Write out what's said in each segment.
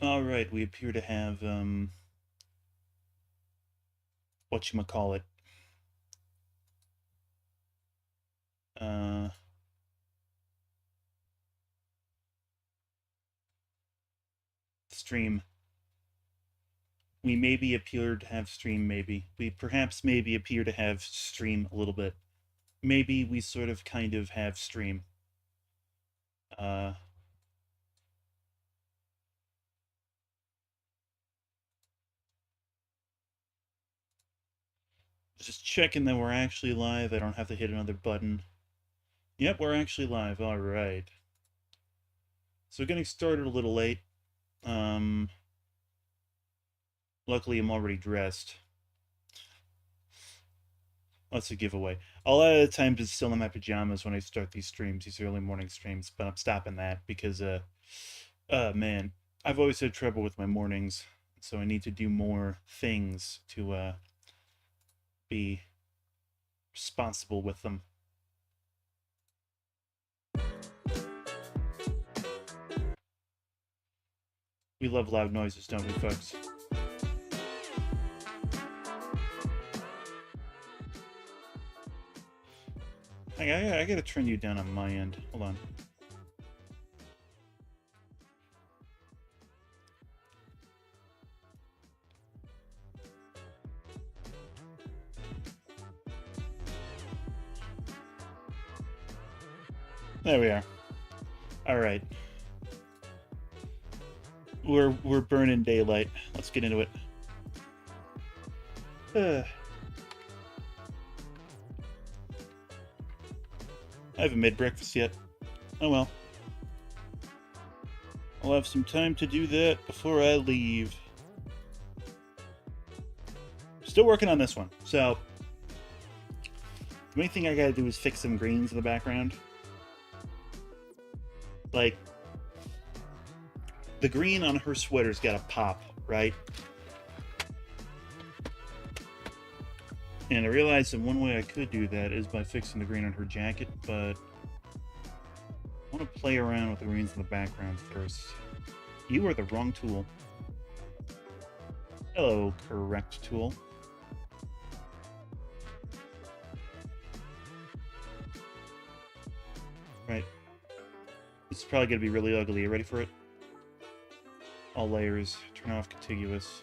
All right, we appear to have whatchamacallit. Uh Stream. We maybe appear to have stream, maybe. We perhaps maybe appear to have stream a little bit. Maybe we sort of kind of have stream. Uh just checking that we're actually live. I don't have to hit another button. Yep, we're actually live. All right. So getting started a little late. Um Luckily I'm already dressed. That's a giveaway. A lot of the times it's still in my pajamas when I start these streams, these early morning streams, but I'm stopping that because man, I've always had trouble with my mornings, so I need to do more things to be responsible with them. We love loud noises, don't we, folks? I gotta turn you down on my end. Hold on. There we are. All right. We're burning daylight. Let's get into it. I haven't made breakfast yet. Oh well. I'll have some time to do that before I leave. Still working on this one. So, the main thing I gotta do is fix some greens in the background. Like, the green on her sweater's gotta pop, right? And I realized that one way I could do that is by fixing the green on her jacket, but I want to play around with the greens in the background first. You are the wrong tool. Hello, correct tool. Right. This is probably going to be really ugly. You ready for it? All layers. Turn off contiguous.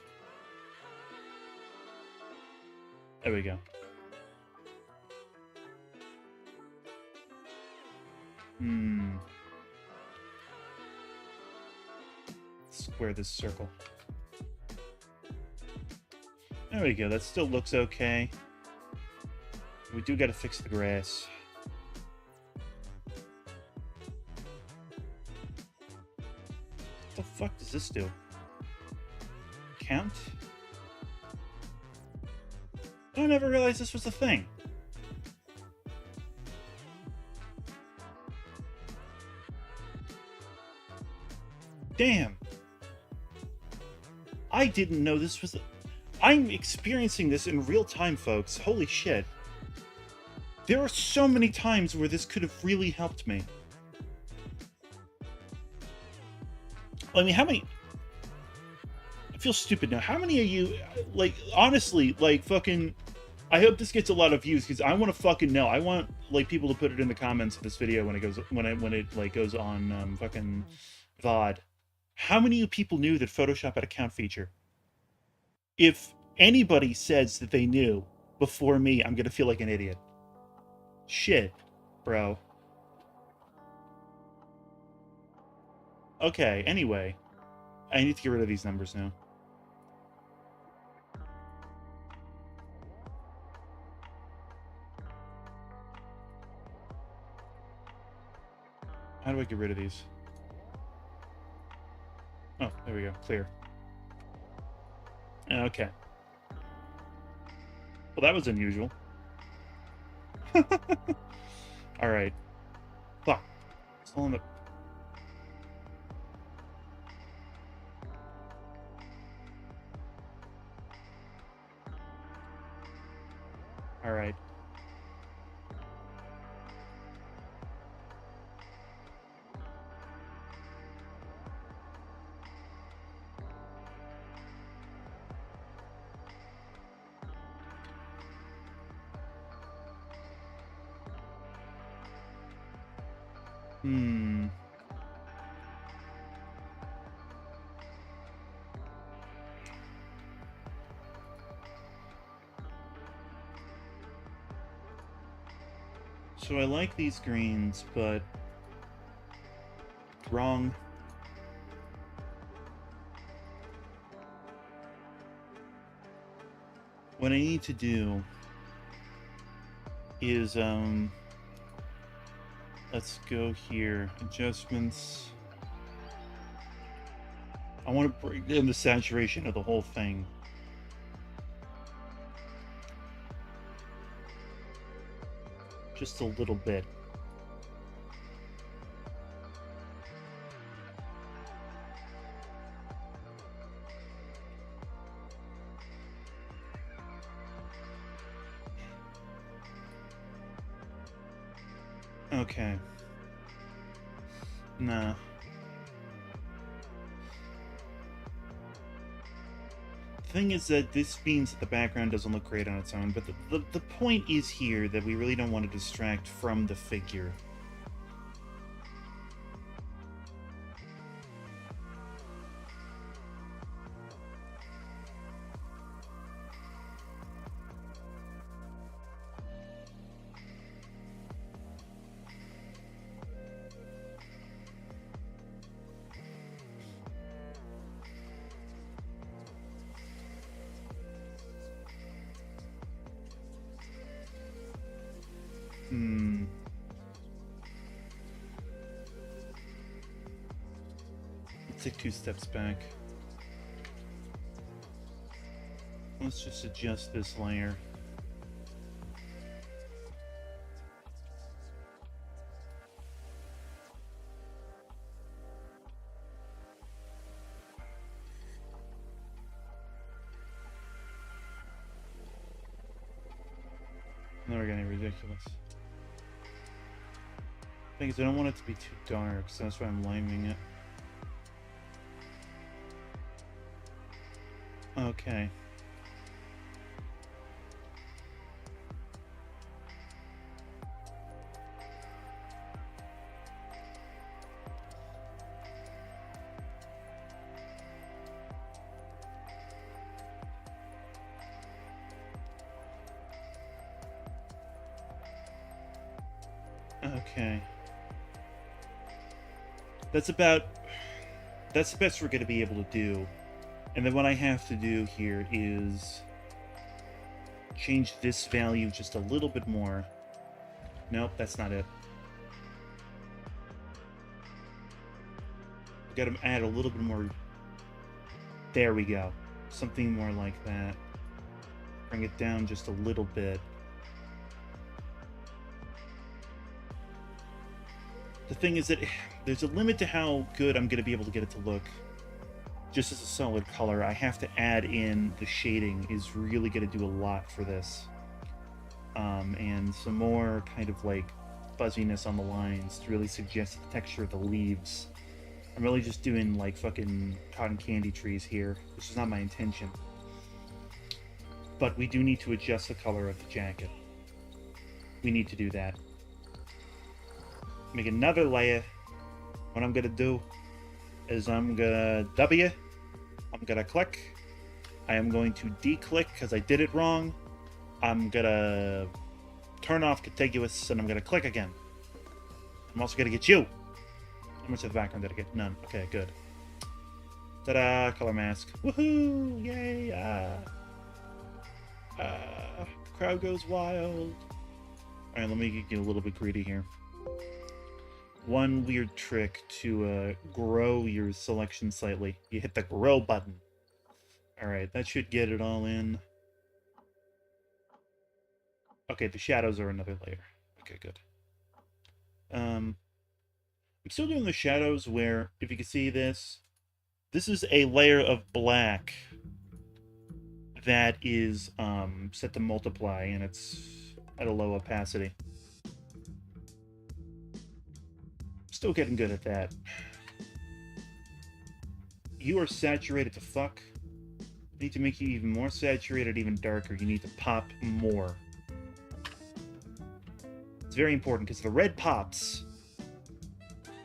There we go. Square this circle. There we go. That still looks okay. We do got to fix the grass. What the fuck does this do? Count? I never realized this was a thing. Damn. I didn't know this was... I'm experiencing this in real time, folks. Holy shit. There are so many times where this could have really helped me. I mean, how many... I feel stupid now. How many of you, like, honestly, like, fucking... I hope this gets a lot of views, because I want to fucking know. I want, like, people to put it in the comments of this video when it goes... when it like, goes on, fucking VOD. How many of you people knew that Photoshop had a count feature? If anybody says that they knew before me, I'm gonna feel like an idiot. Shit, bro. Okay, anyway. I need to get rid of these numbers now. How do I get rid of these? Oh, there we go. Clear. Okay. Well, that was unusual. All right. Clock. Still on the... All right. Hmm. So I like these greens, but wrong. What I need to do is, let's go here. Adjustments. I want to bring in the saturation of the whole thing. Just a little bit. Okay. Nah. The thing is that this means that the background doesn't look great on its own, but the point is here that we really don't want to distract from the figure. Let's take 2 steps back. Let's just adjust this layer. Now we're getting ridiculous. Thing is, I don't want it to be too dark, so that's why I'm liming it. Okay. Okay. That's the best we're going to be able to do. And then what I have to do here is change this value just a little bit more. Nope, that's not it. Got to add a little bit more. There we go. Something more like that. Bring it down just a little bit. The thing is that there's a limit to how good I'm going to be able to get it to look. Just as a solid color, I have to add in the shading is really going to do a lot for this. And some more kind of like fuzziness on the lines to really suggest the texture of the leaves. I'm really just doing like fucking cotton candy trees here, which is not my intention. But we do need to adjust the color of the jacket. We need to do that. Make another layer. What I'm gonna do is I'm gonna W, I'm gonna click, I am going to declick because I did it wrong. I'm gonna turn off contiguous and I'm gonna click again. I'm also gonna get you. How much of the background did I get? None. Okay, good. Ta-da! Color mask. Woohoo! Yay! The crowd goes wild. Alright, let me get a little bit greedy here. One weird trick to grow your selection slightly. You hit the grow button. Alright, that should get it all in. Okay, the shadows are another layer. Okay, good. I'm still doing the shadows where, if you can see this is a layer of black that is set to multiply, and it's at a low opacity. Still getting good at that. You are saturated to fuck. I need to make you even more saturated, even darker. You need to pop more. It's very important, because the red pops,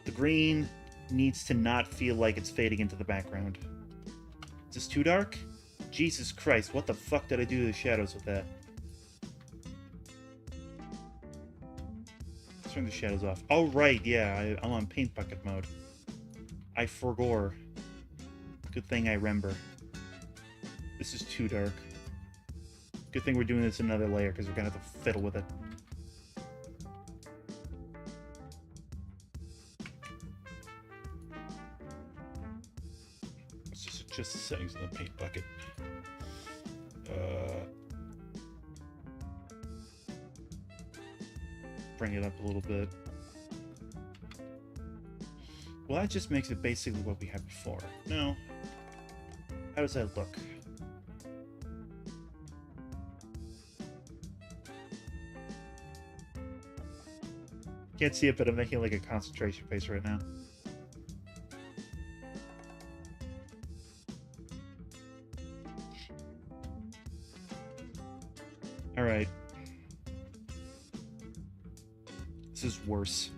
The green needs to not feel like it's fading into the background. Is this too dark? Jesus Christ, what the fuck did I do to the shadows with that? Let's turn the shadows off. Oh, right, yeah, I'm on paint bucket mode. I forgore. Good thing I remember. This is too dark. Good thing we're doing this in another layer, because we're gonna have to fiddle with it. Let's just adjust the settings in the paint bucket. Bring it up a little bit. Well, that just makes it basically what we had before. No. How does that look? Can't see it, but I'm making like a concentration face right now. Alright. This is worse.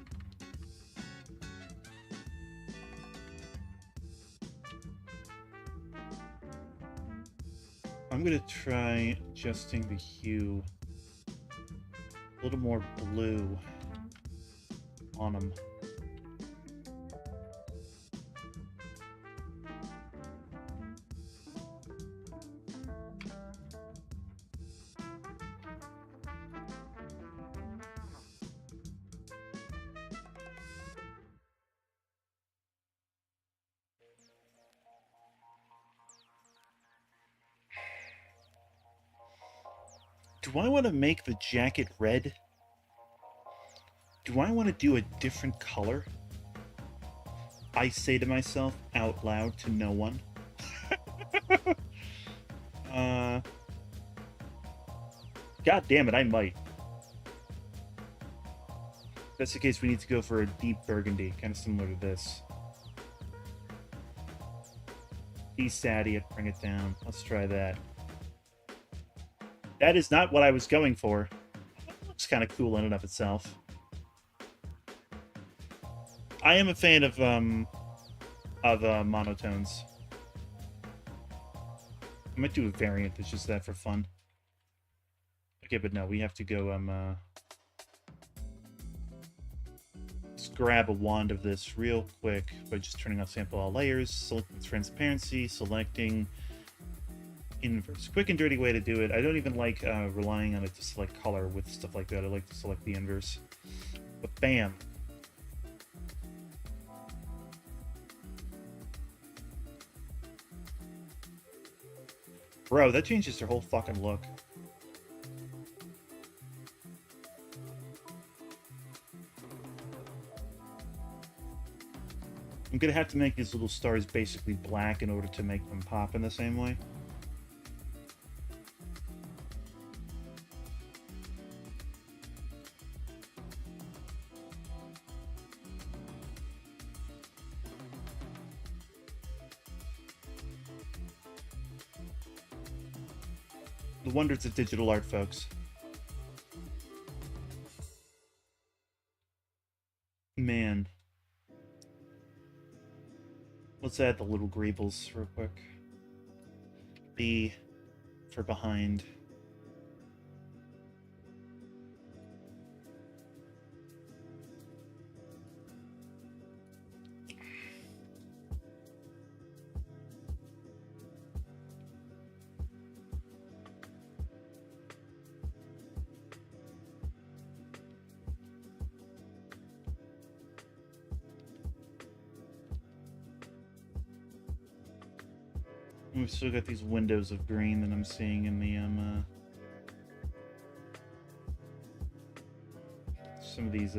I'm gonna try adjusting the hue a little more blue on them. Do I want to make the jacket red? Do I want to do a different color? I say to myself out loud to no one. God damn it, I might. If that's the case, we need to go for a deep burgundy, kind of similar to this. Desat it, bring it down. Let's try that. That is not what I was going for. It looks kind of cool in and of itself. I am a fan of monotones. I might do a variant that's just that for fun. Okay, but no, we have to go, let's grab a wand of this real quick by just turning off sample all layers, selecting transparency, selecting inverse. Quick and dirty way to do it. I don't even like relying on it to select color with stuff like that. I like to select the inverse. But bam. Bro, that changes their whole fucking look. I'm gonna have to make these little stars basically black in order to make them pop in the same way. The wonders of digital art, folks. Man. Let's add the little greebles real quick. B for behind. We've still got these windows of green that I'm seeing in the some of these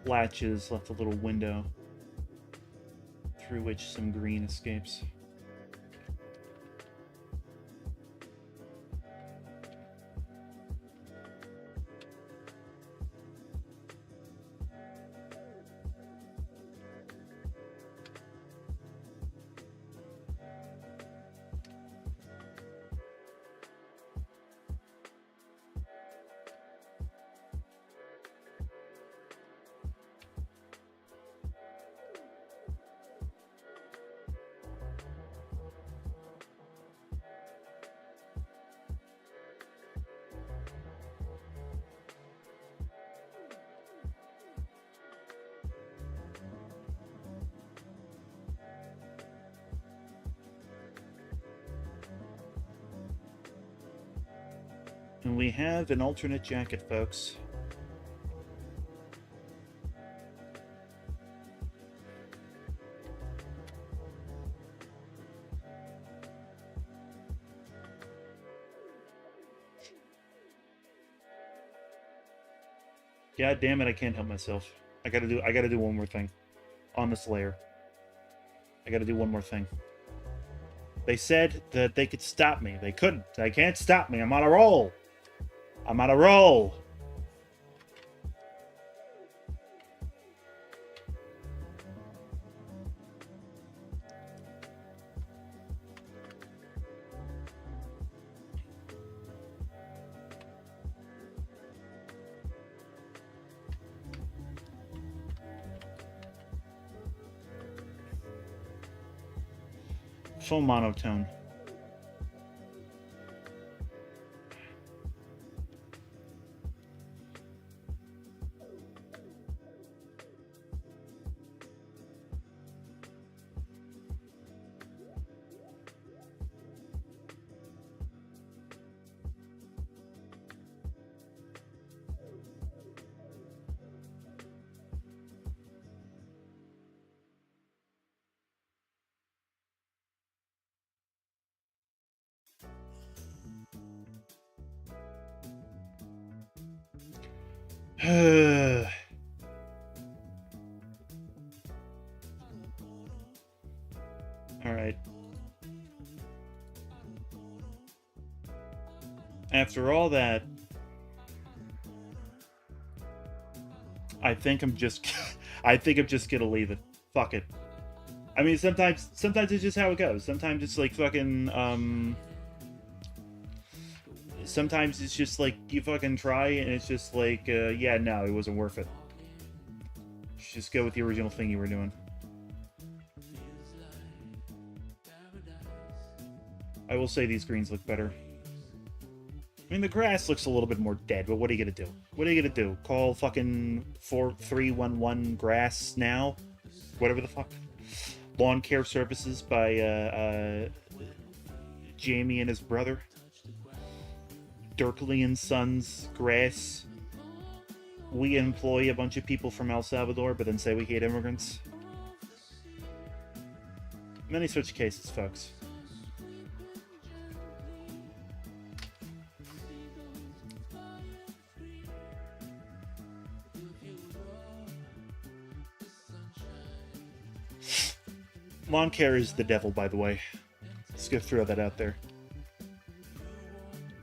latches left a little window through which some green escapes. Can we have an alternate jacket, folks? God damn it, I can't help myself. I gotta do one more thing. On this layer. I gotta do one more thing. They said that they could stop me. They couldn't. They can't stop me. I'm on a roll. I'm on a roll. Full monotone. All right. After all that, I think I'm just I think I'm just gonna leave it. Fuck it. I mean, sometimes it's just how it goes. Sometimes it's like fucking sometimes it's just like you fucking try and it's just like yeah, no, it wasn't worth it. Just go with the original thing you were doing. I will say these greens look better. I mean, the grass looks a little bit more dead, but what are you gonna do? What are you gonna do? Call fucking 4311 grass now? Whatever the fuck. Lawn care services by Jamie and his brother. Dirkley and Sons Grass. We employ a bunch of people from El Salvador, but then say we hate immigrants. Many such cases, folks. Lawn care is the devil, by the way. Let's go throw that out there.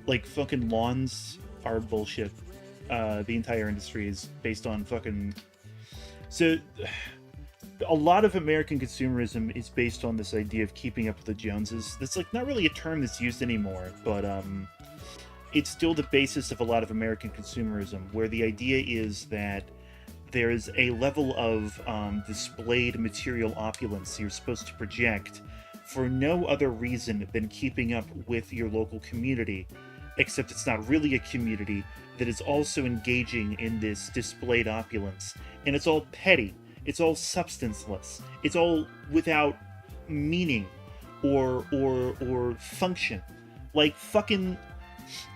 Like, fucking lawns are bullshit. The entire industry is based on fucking... So, a lot of American consumerism is based on this idea of keeping up with the Joneses. That's, like, not really a term that's used anymore, but, it's still the basis of a lot of American consumerism, where the idea is that there's a level of displayed material opulence you're supposed to project for no other reason than keeping up with your local community, except it's not really a community that is also engaging in this displayed opulence. And it's all petty. It's all substanceless. It's all without meaning or function. Like fucking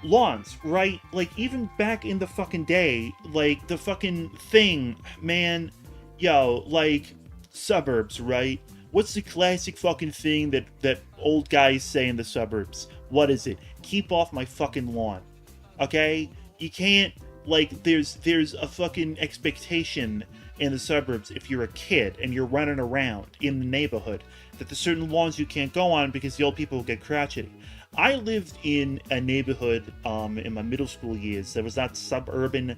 lawns, right? Like, even back in the fucking day, like, the fucking thing, man, yo, like, suburbs, right? What's the classic fucking thing that old guys say in the suburbs? What is it? Keep off my fucking lawn. Okay? You can't, like, there's a fucking expectation in the suburbs, if you're a kid and you're running around in the neighborhood, that there's certain lawns you can't go on because the old people will get crotchety. I lived in a neighborhood in my middle school years that was not suburban,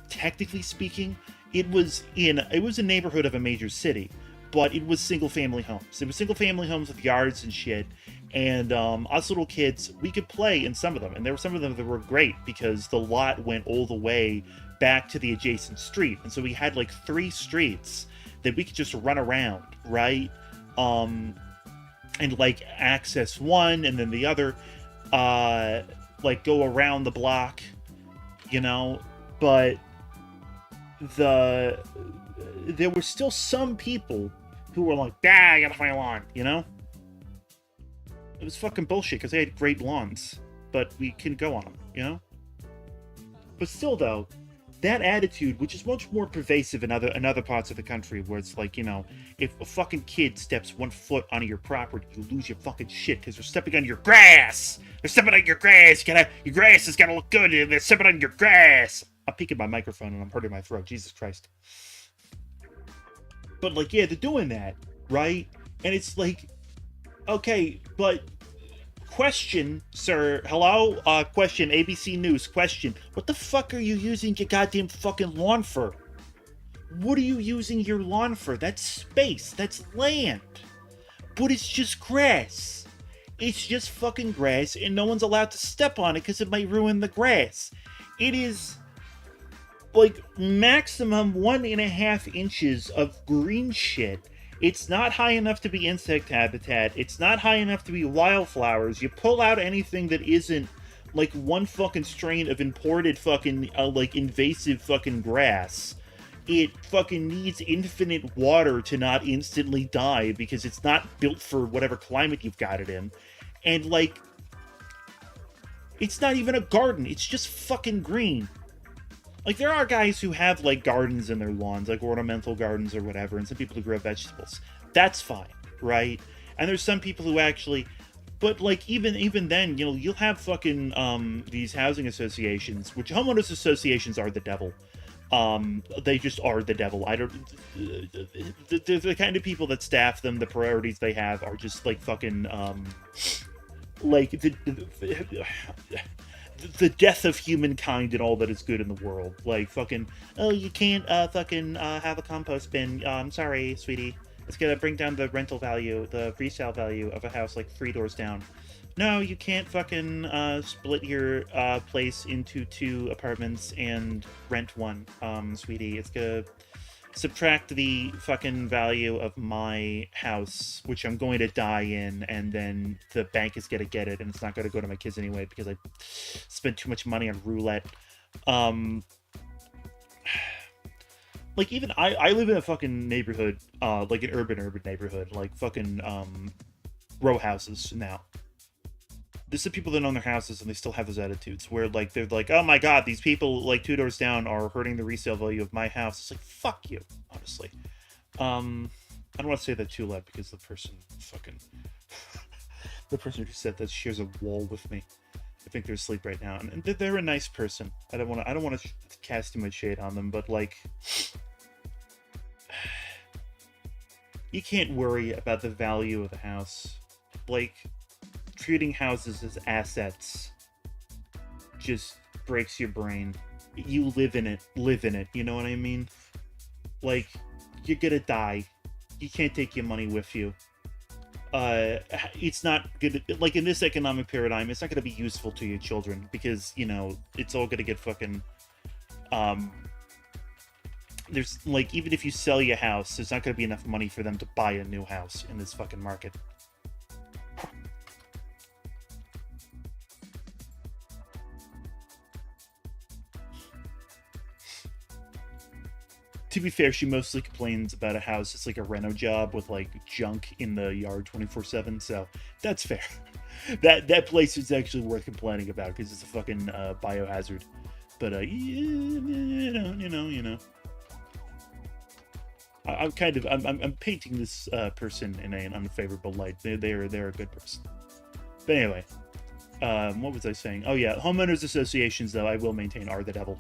technically speaking. It was a neighborhood of a major city, but it was single-family homes. It was single-family homes with yards and shit. And us little kids, we could play in some of them. And there were some of them that were great because the lot went all the way back to the adjacent street. And so we had like 3 streets that we could just run around, right? And like access one and then the other, like go around the block, you know, but there were still some people who were like, I gotta find a lawn, you know? It was fucking bullshit because they had great lawns, but we couldn't go on them, you know? But still, though, that attitude, which is much more pervasive in other parts of the country, where it's like, you know, if a fucking kid steps 1 foot onto your property, you lose your fucking shit because they're stepping on your grass. They're stepping on your grass. Your grass has gotta look good, and they're stepping on your grass. I'm peeking my microphone and I'm hurting my throat. Jesus Christ. But like, yeah, they're doing that, right? And it's like, okay, but question, sir. Hello? Question. ABC News. Question. What the fuck are you using your goddamn fucking lawn for? What are you using your lawn for? That's space. That's land. But it's just grass. It's just fucking grass, and no one's allowed to step on it because it might ruin the grass. It is like maximum 1.5 inches of green shit. It's not high enough to be insect habitat. It's not high enough to be wildflowers. You pull out anything that isn't like one fucking strain of imported fucking like invasive fucking grass. It fucking needs infinite water to not instantly die because it's not built for whatever climate you've got it in. And like, it's not even a garden. It's just fucking green. Like, there are guys who have, like, gardens in their lawns, like ornamental gardens or whatever, and some people who grow vegetables. That's fine, right? And there's some people who actually... But, like, even then, you know, you'll have fucking, these housing associations, which homeowners associations are the devil. They just are the devil. I don't... The kind of people that staff them, the priorities they have are just, like, fucking, like, the death of humankind and all that is good in the world. Like, fucking, oh, you can't, fucking, have a compost bin. I'm sorry, sweetie. It's gonna bring down the rental value, the resale value of a house, like, 3 doors down. No, you can't fucking, split your, place into 2 apartments and rent 1, sweetie. It's gonna subtract the fucking value of my house, which I'm going to die in, and then the bank is gonna get it, and it's not gonna go to my kids anyway because I spent too much money on roulette. Like, even I live in a fucking neighborhood, like an urban neighborhood, like fucking row houses now. There's some people that own their houses and they still have those attitudes where, like, they're like, oh my god, these people, like, 2 doors down are hurting the resale value of my house. It's like, fuck you, honestly. I don't want to say that too loud because the person fucking... the person who said that shares a wall with me. I think they're asleep right now. And they're a nice person. I don't want to cast too much shade on them, but, like... you can't worry about the value of the house. Like... treating houses as assets just breaks your brain. You live in it, you know what I mean? Like, you're gonna die. You can't take your money with you. It's not good, like, in this economic paradigm, it's not gonna be useful to your children, because, you know, it's all gonna get fucking, there's, like, even if you sell your house, there's not gonna be enough money for them to buy a new house in this fucking market. To be fair, she mostly complains about a house. It's like a reno job with, like, junk in the yard 24/7, so that's fair. That place is actually worth complaining about because it's a fucking biohazard. But you know. I'm painting this person in an unfavorable light. They're a good person. But anyway, what was I saying? Oh yeah, homeowners associations, though, I will maintain, are the devil.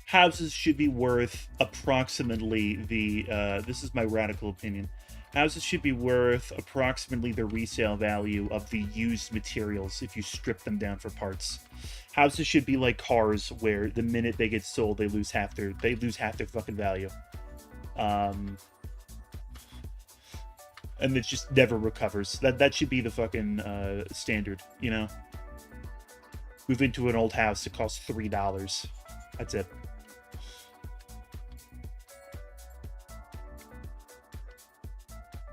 Houses should be worth approximately the, this is my radical opinion, houses should be worth approximately the resale value of the used materials if you strip them down for parts. Houses should be like cars, where the minute they get sold, they lose half their fucking value. And it just never recovers. That should be the fucking standard, you know? Move into an old house, it costs $3. That's it.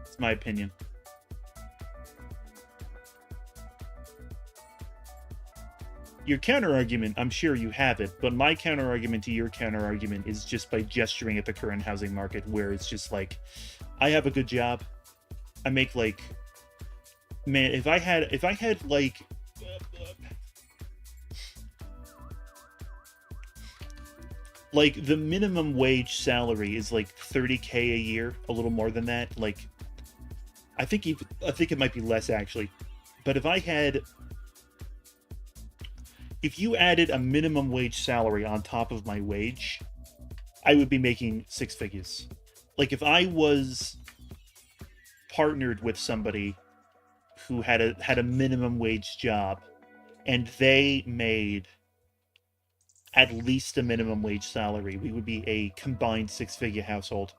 It's my opinion. Your counter argument, I'm sure you have it, but my counter argument to your counter argument is just by gesturing at the current housing market, where it's just like, I have a good job. I make like, man, if I had like the minimum wage salary is like 30K a year, a little more than that. Like, I think it might be less actually. But if you added a minimum wage salary on top of my wage, I would be making six figures. Like, if I was partnered with somebody who had a minimum wage job and they made at least a minimum wage salary, we would be a combined six-figure household.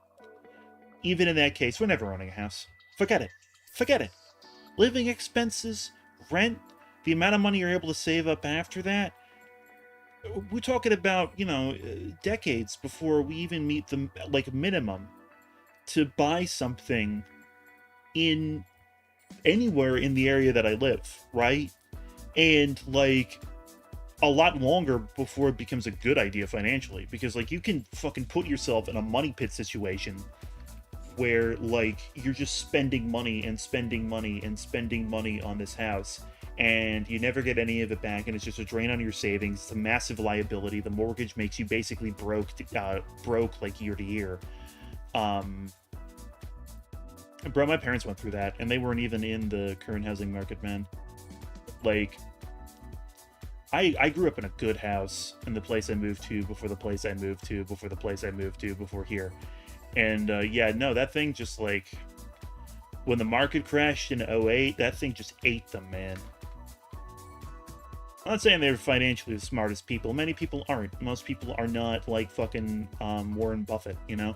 Even in that case, we're never owning a house. Forget it. Forget it. Living expenses, rent, the amount of money you're able to save up after that, we're talking about, decades before we even meet the like minimum to buy something in anywhere in the area that I live, right? And like a lot longer before it becomes a good idea financially, because like you can fucking put yourself in a money pit situation where like you're just spending money and spending money and spending money on this house, and you never get any of it back, and it's just a drain on your savings. It's a massive liability. The mortgage makes you basically broke like year to year. Bro, my parents went through that, and they weren't even in the current housing market, man. Like, I grew up in a good house in the place I moved to before the place I moved to before the place I moved to before here. And yeah, no, that thing just like, when the market crashed in 08, that thing just ate them, man. I'm not saying they're financially the smartest people. Many people aren't. Most people are not like fucking Warren Buffett, you know?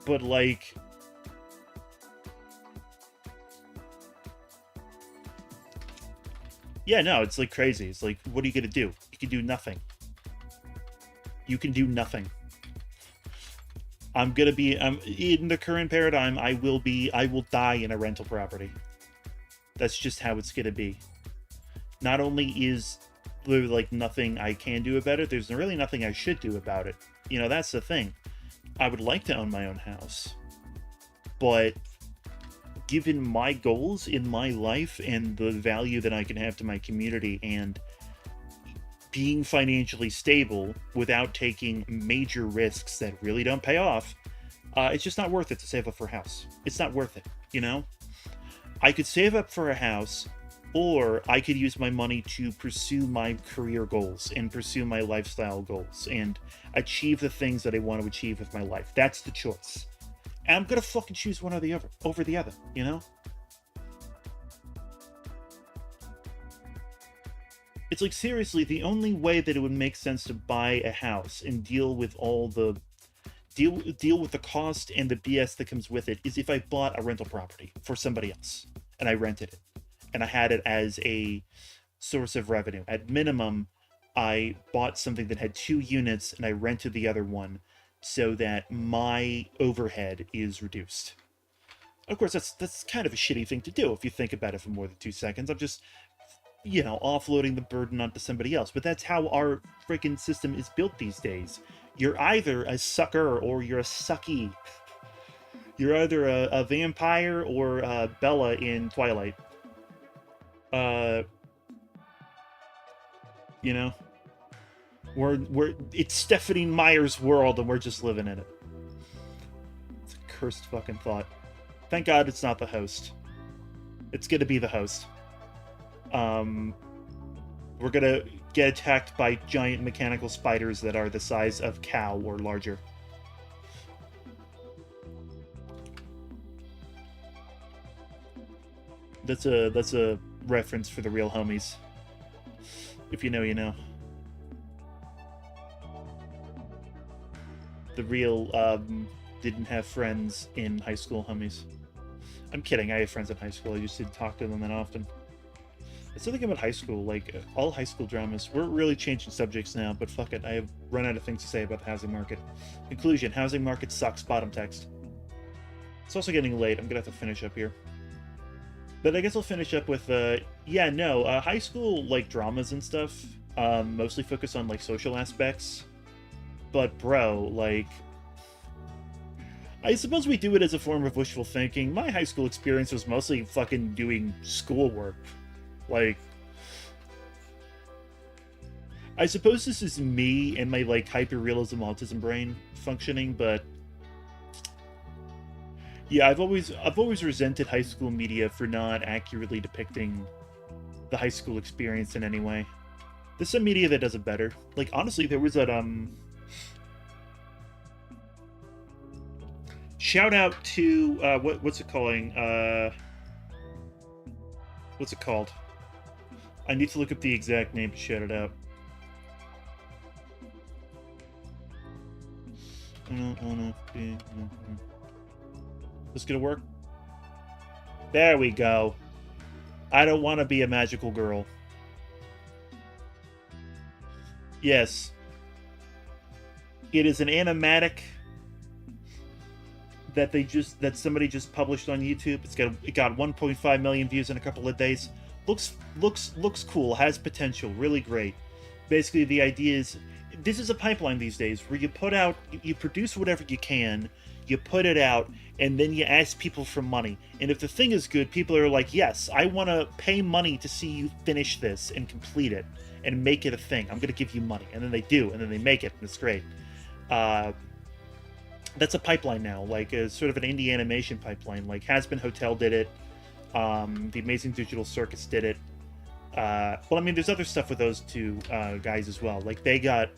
But like, yeah, no, it's like crazy. It's like, what are you gonna do? You can do nothing. You can do nothing. I'm in the current paradigm. I will die in a rental property. That's just how it's gonna be. Not only is there like nothing I can do about it, there's really nothing I should do about it. That's the thing. I would like to own my own house, but given my goals in my life and the value that I can have to my community and being financially stable without taking major risks that really don't pay off, it's just not worth it to save up for a house. It's not worth it, I could save up for a house, or I could use my money to pursue my career goals and pursue my lifestyle goals and achieve the things that I want to achieve with my life. That's the choice. And I'm gonna fucking choose one or the other over the other, It's like, seriously, the only way that it would make sense to buy a house and deal with the cost and the BS that comes with it is if I bought a rental property for somebody else and I rented it and I had it as a source of revenue. At minimum, I bought something that had 2 units and I rented the other one so that my overhead is reduced. Of course, that's kind of a shitty thing to do if you think about it for more than 2 seconds. I'm just, offloading the burden onto somebody else. But that's how our freaking system is built these days. You're either a sucker or you're a sucky. You're either a vampire or Bella in Twilight. It's Stephanie Meyer's world and we're just living in it. It's a cursed fucking thought. Thank God it's not the host. It's gonna be the host. We're gonna get attacked by giant mechanical spiders that are the size of cow or larger. That's a reference for the real homies. If you know, you know. The real didn't have friends in high school homies. I'm kidding, I have friends in high school, I just didn't talk to them that often. I still think about high school, like all high school dramas. We're really changing subjects now, but fuck it, I have run out of things to say about the housing market. Conclusion, housing market sucks, bottom text. It's also getting late, I'm gonna have to finish up here. But I guess I'll finish up with yeah, no, high school like dramas and stuff mostly focus on like social aspects. But bro, like I suppose we do it as a form of wishful thinking. My high school experience was mostly fucking doing schoolwork. Like I suppose this is me and my like hyperrealism autism brain functioning, but yeah, I've always resented high school media for not accurately depicting the high school experience in any way. There's some media that does it better. Like honestly, there was that shout out to what's it calling? What's it called? I need to look up the exact name to shout it out. This gonna work? There we go. I don't want to be a magical girl. Yes, it is an animatic that somebody just published on YouTube. It got 1.5 million views in a couple of days. Looks cool. Has potential. Really great. Basically, the idea is this is a pipeline these days where you produce whatever you can, you put it out, and then you ask people for money. And if the thing is good, people are like, yes, I want to pay money to see you finish this and complete it and make it a thing. I'm going to give you money. And then they do, and then they make it, and it's great. That's a pipeline now, like a sort of an indie animation pipeline. Like Has Been Hotel did it. The Amazing Digital Circus did it. Well, I mean, there's other stuff with those two guys as well. Like they got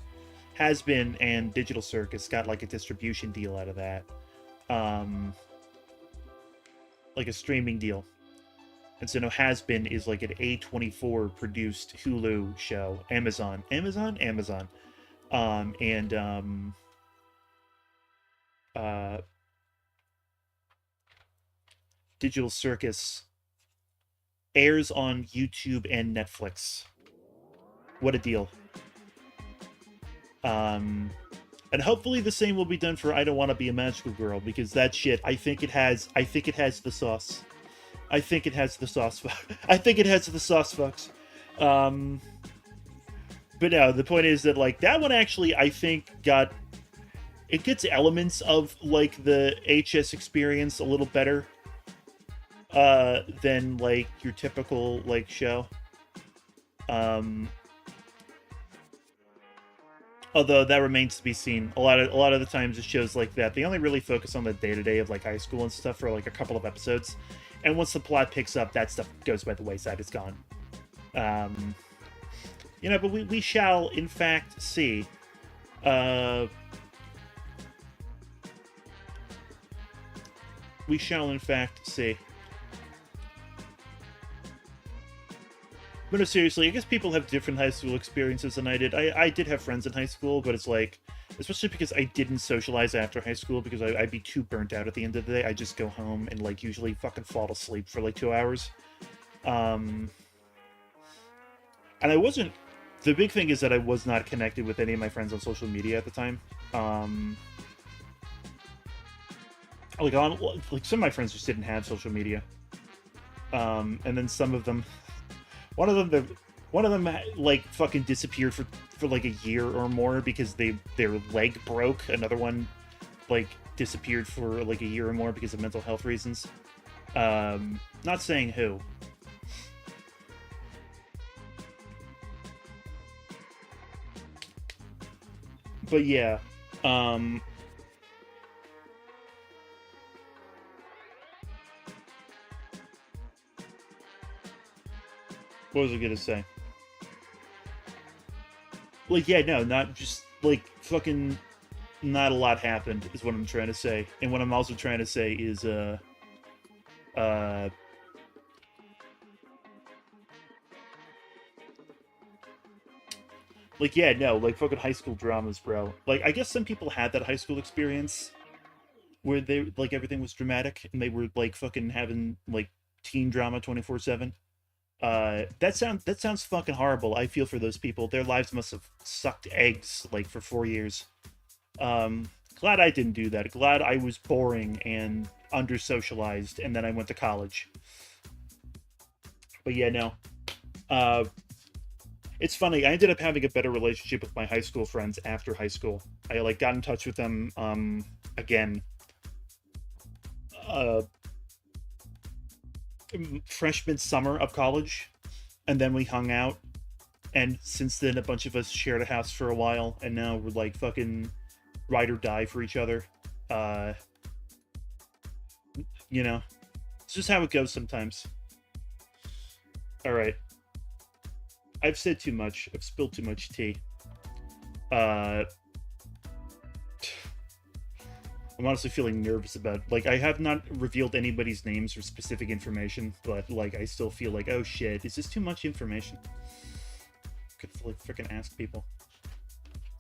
Has Been and Digital Circus got like a distribution deal out of that, like a streaming deal. And so now Has Been is like an A24 produced Hulu show, Amazon, and Digital Circus airs on YouTube and Netflix. What a deal. And hopefully the same will be done for I Don't Want to Be a Magical Girl, because that shit, I think it has the sauce. I think it has the sauce. I think it has the sauce, folks. But no, the point is that like that one actually I think gets elements of like the HS experience a little better than like your typical like show. Although that remains to be seen. A lot of the times it shows like that they only really focus on the day-to-day of like high school and stuff for like a couple of episodes, and once the plot picks up, that stuff goes by the wayside. It's gone. But we shall in fact see. We shall in fact see. But no, seriously, I guess people have different high school experiences than I did. I did have friends in high school, but it's like, especially because I didn't socialize after high school because I'd be too burnt out at the end of the day. I just go home and like usually fucking fall asleep for like 2 hours. And I wasn't. The big thing is that I was not connected with any of my friends on social media at the time. Like some of my friends just didn't have social media. And then some of them. One of them like fucking disappeared for like a year or more because their leg broke. Another one like disappeared for like a year or more because of mental health reasons. Not saying who. But yeah, what was I gonna say? Like, yeah, no, not just like fucking. Not a lot happened, is what I'm trying to say. And what I'm also trying to say is, like, yeah, no, like fucking high school dramas, bro. Like, I guess some people had that high school experience where they like everything was dramatic and they were like fucking having like teen drama 24/7. That sounds fucking horrible. I feel for those people. Their lives must have sucked eggs like for 4 years. Glad I didn't do that. Glad I was boring and under socialized, and then I went to college. But yeah, no. Uh, it's funny. I ended up having a better relationship with my high school friends after high school. I like got in touch with them again uh, freshman summer of college, and then we hung out. And since then, a bunch of us shared a house for a while, and now we're like fucking ride or die for each other. Uh, you know, it's just how it goes sometimes. All right, I've said too much. I've spilled too much tea. Uh, I'm honestly feeling nervous about like I have not revealed anybody's names or specific information, but like I still feel like oh shit, is this too much information? Could like freaking ask people.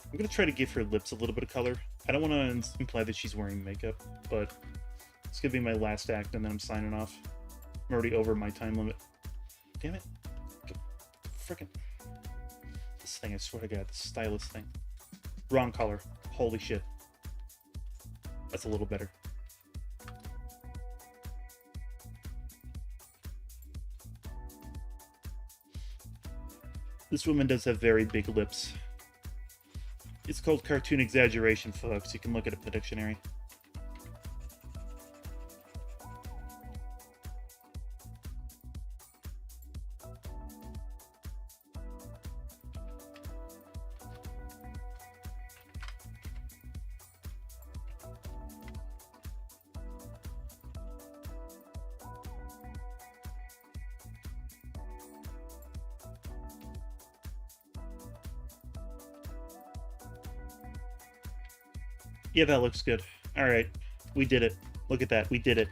I'm gonna try to give her lips a little bit of color. I don't want to imply that she's wearing makeup, but it's gonna be my last act, and then I'm signing off. I'm already over my time limit. Damn it! Freaking this thing! I swear to God, this stylus thing. Wrong color. Holy shit. That's a little better. This woman does have very big lips. It's called cartoon exaggeration, folks. You can look it up in the dictionary. Yeah, that looks good. All right, we did it. Look at that. We did it.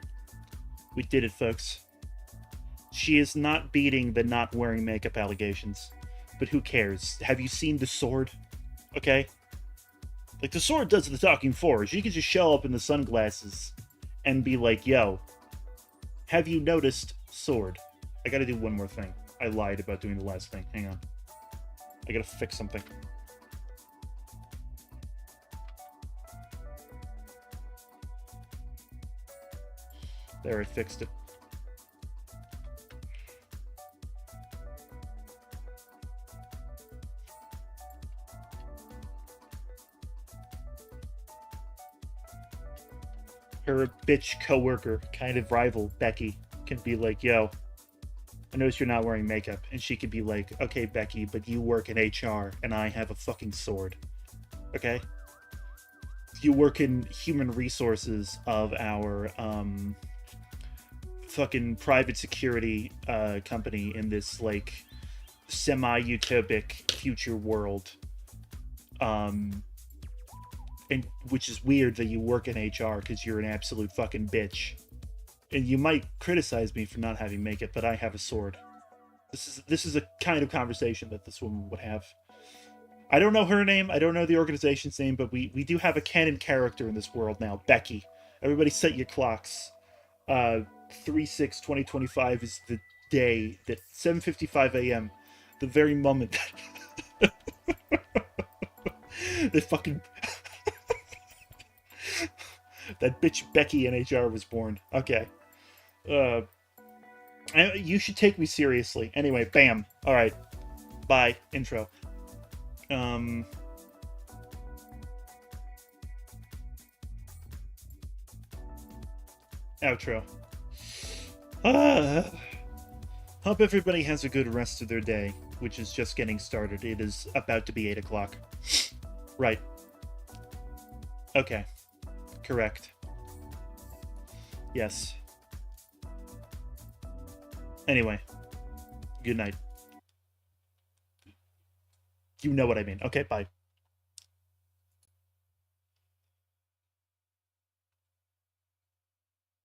We did it, folks. She is not beating the not wearing makeup allegations. But who cares? Have you seen the sword? Okay? Like, the sword does the talking for her. She could just show up in the sunglasses and be like, yo, have you noticed sword? I gotta do one more thing. I lied about doing the last thing. Hang on. I gotta fix something. There, I fixed it. Her bitch coworker, kind of rival, Becky, can be like, yo, I notice you're not wearing makeup. And she could be like, okay, Becky, but you work in HR and I have a fucking sword. Okay? You work in human resources of our fucking private security company in this like semi-utopic future world, and which is weird that you work in HR because you're an absolute fucking bitch, and you might criticize me for not having makeup, but I have a sword. This is a kind of conversation that this woman would have. I don't know her name, I don't know the organization's name, but we do have a canon character in this world now, Becky. Everybody set your clocks. 3/6/2025 is the day that 7:55 a.m. the very moment that fucking that bitch Becky in HR was born. Okay. You should take me seriously. Anyway, bam. All right. Bye. Intro. Outro. Hope everybody has a good rest of their day, which is just getting started. It is about to be 8 o'clock. Right. Okay. Correct. Yes. Anyway. Good night. You know what I mean. Okay, bye.